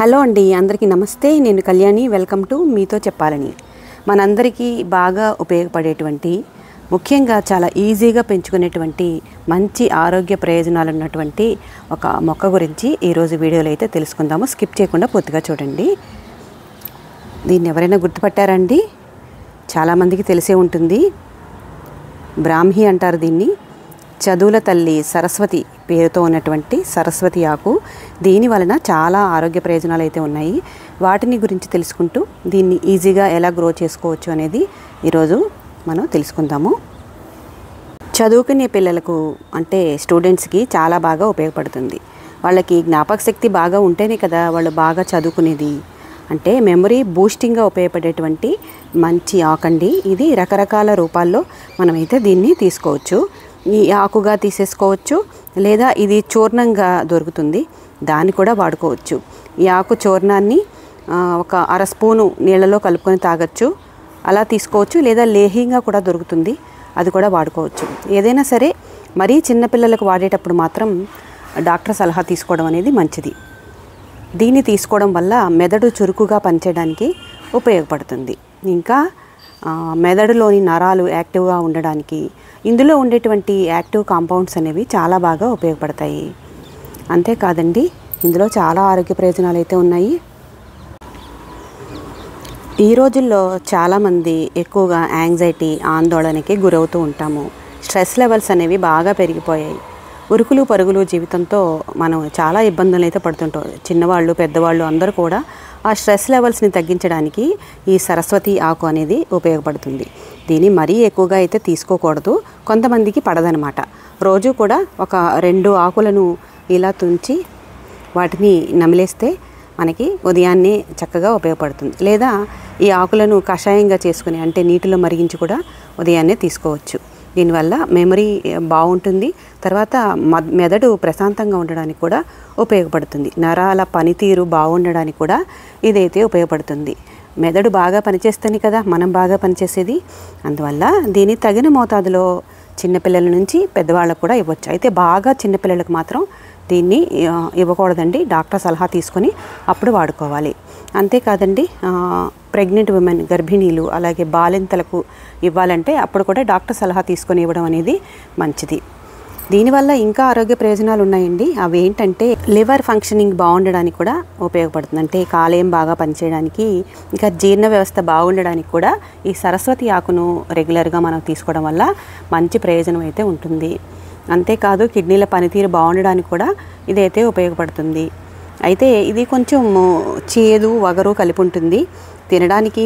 Hello అండి, అందరికీ నమస్తే. నేను కళ్యాణి. వెల్కమ్ టు మీతో చెప్పాలని. మనందరికీ బాగా ఉపయోగపడేటువంటి, ముఖ్యంగా చాలా ఈజీగా పెంచుకునేటువంటి మంచి ఆరోగ్య ప్రయోజనాలు ఉన్నటువంటి ఒక మొక్క గురించి ఈరోజు వీడియోలో అయితే తెలుసుకుందాము. స్కిప్ చేయకుండా పూర్తిగా చూడండి. దీన్ని ఎవరైనా గుర్తుపట్టారండి? చాలామందికి తెలిసే ఉంటుంది. బ్రాహ్మి అంటారు దీన్ని. చదువుల తల్లి సరస్వతి పేరుతో ఉన్నటువంటి సరస్వతి ఆకు. దీని వలన చాలా ఆరోగ్య ప్రయోజనాలు అయితే ఉన్నాయి. వాటిని గురించి తెలుసుకుంటూ దీన్ని ఈజీగా ఎలా గ్రో చేసుకోవచ్చు అనేది ఈరోజు మనం తెలుసుకుందాము. చదువుకునే పిల్లలకు అంటే స్టూడెంట్స్కి చాలా బాగా ఉపయోగపడుతుంది. వాళ్ళకి జ్ఞాపక శక్తి బాగా ఉంటేనే కదా వాళ్ళు బాగా చదువుకునేది. అంటే మెమరీ బూస్టింగ్గా ఉపయోగపడేటువంటి మంచి ఆకండి ఇది. రకరకాల రూపాల్లో మనమైతే దీన్ని తీసుకోవచ్చు. ఈ ఆకుగా తీసేసుకోవచ్చు, లేదా ఇది చూర్ణంగా దొరుకుతుంది, దాన్ని కూడా వాడుకోవచ్చు. ఈ ఆకు చూర్ణాన్ని ఒక అర స్పూను నీళ్ళలో కలుపుకొని తాగొచ్చు, అలా తీసుకోవచ్చు. లేదా లేహ్యంగా కూడా దొరుకుతుంది, అది కూడా వాడుకోవచ్చు. ఏదైనా సరే మరీ చిన్నపిల్లలకు వాడేటప్పుడు మాత్రం డాక్టర్ సలహా తీసుకోవడం అనేది మంచిది. దీన్ని తీసుకోవడం వల్ల మెదడు చురుకుగా పనిచేయడానికి ఉపయోగపడుతుంది. ఇంకా మెదడులోని నరాలు యాక్టివ్గా ఉండడానికి ఇందులో ఉండేటువంటి యాక్టివ్ కాంపౌండ్స్ అనేవి చాలా బాగా ఉపయోగపడతాయి. అంతేకాదండి, ఇందులో చాలా ఆరోగ్య ప్రయోజనాలు అయితే ఉన్నాయి. ఈ రోజుల్లో చాలామంది ఎక్కువగా యాంగ్జైటీ, ఆందోళనకి గురవుతూ ఉంటాము. స్ట్రెస్ లెవెల్స్ అనేవి బాగా పెరిగిపోయాయి. ఉరుకులు పరుగులు జీవితంతో మనం చాలా ఇబ్బందులు అయితే పడుతుంటాం. చిన్నవాళ్ళు, పెద్దవాళ్ళు అందరూ కూడా ఆ స్ట్రెస్ లెవెల్స్ని తగ్గించడానికి ఈ సరస్వతి ఆకు అనేది ఉపయోగపడుతుంది. దీన్ని మరీ ఎక్కువగా అయితే తీసుకోకూడదు, కొంతమందికి పడదనమాట. రోజు కూడా ఒక 2 ఆకులను ఇలా తుంచి వాటిని నమిలేస్తే మనకి ఉదయాన్నే చక్కగా ఉపయోగపడుతుంది. లేదా ఈ ఆకులను కషాయంగా చేసుకుని, అంటే నీటిలో మరిగించి కూడా ఉదయాన్నే తీసుకోవచ్చు. దీనివల్ల మెమరీ బాగుంటుంది. తర్వాత మెదడు ప్రశాంతంగా ఉండడానికి కూడా ఉపయోగపడుతుంది. నరాల పనితీరు బాగుండడానికి కూడా ఇదైతే ఉపయోగపడుతుంది. మెదడు బాగా పనిచేస్తేనే కదా మనం బాగా పనిచేసేది. అందువల్ల దీన్ని తగిన మోతాదులో చిన్నపిల్లల నుంచి పెద్దవాళ్ళకు కూడా ఇవ్వచ్చు. అయితే బాగా చిన్నపిల్లలకు మాత్రం దీన్ని ఇవ్వకూడదండి. డాక్టర్ సలహా తీసుకొని అప్పుడు వాడుకోవాలి. అంతేకాదండి, ప్రెగ్నెంట్ ఉమెన్, గర్భిణీలు, అలాగే బాలింతలకు ఇవ్వాలంటే అప్పుడు కూడా డాక్టర్ సలహా తీసుకొని ఇవ్వడం అనేది మంచిది. దీనివల్ల ఇంకా ఆరోగ్య ప్రయోజనాలు ఉన్నాయండి. అవి ఏంటంటే లివర్ ఫంక్షనింగ్ బాగుండడానికి కూడా ఉపయోగపడుతుంది. అంటే కాలేయం బాగా పనిచేయడానికి, ఇంకా జీర్ణ వ్యవస్థ బాగుండడానికి కూడా ఈ సరస్వతి ఆకును రెగ్యులర్గా మనం తీసుకోవడం వల్ల మంచి ప్రయోజనం అయితే ఉంటుంది. అంతేకాదు, కిడ్నీల పనితీరు బాగుండడానికి కూడా ఇదైతే ఉపయోగపడుతుంది. అయితే ఇది కొంచెం చేదు, వగరు కలిపి ఉంటుంది. తినడానికి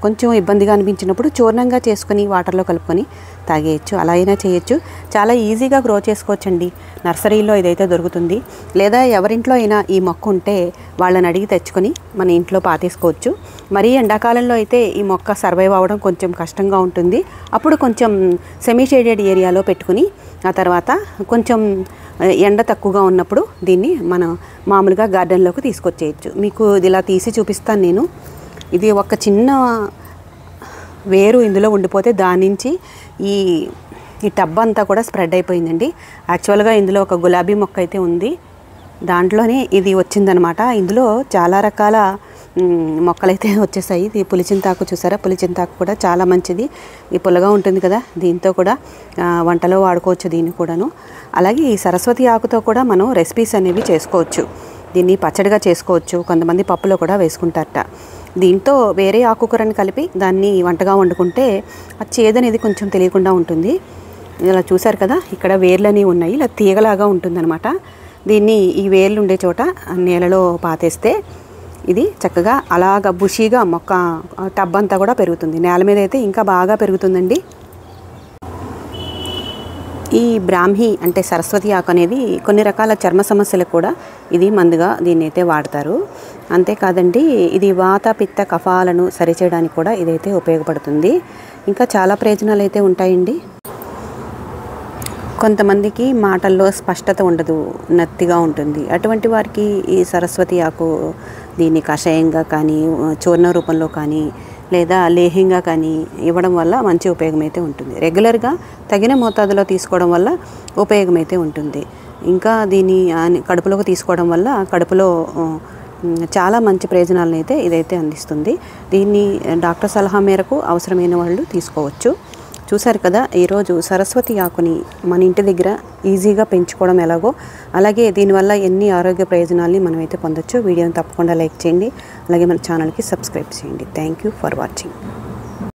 కొంచెం ఇబ్బందిగా అనిపించినప్పుడు చూర్ణంగా చేసుకొని వాటర్లో కలుపుకొని తాగేయచ్చు, అలా అయినా చేయొచ్చు. చాలా ఈజీగా గ్రో చేసుకోవచ్చండి. నర్సరీలో ఇదైతే దొరుకుతుంది. లేదా ఎవరింట్లో అయినా ఈ మొక్క ఉంటే వాళ్ళని అడిగి తెచ్చుకొని మన ఇంట్లో పాతేసుకోవచ్చు. మరీ ఎండాకాలంలో అయితే ఈ మొక్క సర్వైవ్ అవ్వడం కొంచెం కష్టంగా ఉంటుంది. అప్పుడు కొంచెం సెమీ షేడెడ్ ఏరియాలో పెట్టుకుని, ఆ తర్వాత కొంచెం ఎండ తక్కువగా ఉన్నప్పుడు దీన్ని మనం మామూలుగా గార్డెన్లోకి తీసుకొచ్చేయచ్చు. మీకు ఇది ఇలా తీసి చూపిస్తాను నేను. ఇది ఒక చిన్న వేరు ఇందులో ఉండిపోతే దాని నుంచి ఈ టబ్ అంతా కూడా స్ప్రెడ్ అయిపోయిందండి. యాక్చువల్గా ఇందులో ఒక గులాబీ మొక్క అయితే ఉంది, దాంట్లోనే ఇది వచ్చిందనమాట. ఇందులో చాలా రకాల మొక్కలైతే వచ్చేసాయి. ఇది పులిచింతాకు చూసారా? పులిచింతాకు కూడా చాలా మంచిది. ఈ పుల్లగా ఉంటుంది కదా, దీంతో కూడా వంటలో వాడుకోవచ్చు దీన్ని కూడాను. అలాగే ఈ సరస్వతి ఆకుతో కూడా మనం రెసిపీస్ అనేవి చేసుకోవచ్చు. దీన్ని పచ్చడిగా చేసుకోవచ్చు, కొంతమంది పప్పులో కూడా వేసుకుంటారట. దీంతో వేరే ఆకుకూరని కలిపి దాన్ని వంటగా వండుకుంటే ఆ చేదు అనేది కొంచెం తెలియకుండా ఉంటుంది. ఇలా చూసారు కదా, ఇక్కడ వేర్లని ఉన్నాయి, ఇలా తీగలాగా ఉంటుందన్నమాట. దీన్ని ఈ వేర్లు ఉండే చోట నేలలో పాతేస్తే ఇది చక్కగా అలాగ బుషీగా మొక్క టబ్ అంతా కూడా పెరుగుతుంది. నేల మీద అయితే ఇంకా బాగా పెరుగుతుందండి. ఈ బ్రాహ్మి అంటే సరస్వతి ఆకు అనేది కొన్ని రకాల చర్మ సమస్యలకు కూడా ఇది మందుగా దీన్ని అయితే వాడతారు. అంతేకాదండి, ఇది వాత, పిత్త, కఫాలను సరిచేయడానికి కూడా ఇదైతే ఉపయోగపడుతుంది. ఇంకా చాలా ప్రయోజనాలు అయితే ఉంటాయండి. కొంతమందికి మాటల్లో స్పష్టత ఉండదు, నత్తిగా ఉంటుంది. అటువంటి వారికి ఈ సరస్వతి ఆకు దీన్ని కషాయంగా కానీ, చూర్ణ రూపంలో కానీ, లేదా లేహ్యంగా కానీ ఇవ్వడం వల్ల మంచి ఉపయోగం అయితే ఉంటుంది. రెగ్యులర్గా తగిన మోతాదులో తీసుకోవడం వల్ల ఉపయోగం అయితే ఉంటుంది. ఇంకా దీన్ని కడుపులోకి తీసుకోవడం వల్ల కడుపులో చాలా మంచి ప్రయోజనాలను అయితే ఇదైతే అందిస్తుంది. దీన్ని డాక్టర్ సలహా మేరకు అవసరమైన వాళ్ళు తీసుకోవచ్చు. చూసారు కదా, ఈరోజు సరస్వతి ఆకుని మన ఇంటి దగ్గర ఈజీగా పెంచుకోవడం ఎలాగో, అలాగే దీనివల్ల ఎన్ని ఆరోగ్య ప్రయోజనాల్ని మనమైతే పొందొచ్చు. వీడియోని తప్పకుండా లైక్ చేయండి, అలాగే మన ఛానల్కి సబ్స్క్రైబ్ చేయండి. Thank you for watching.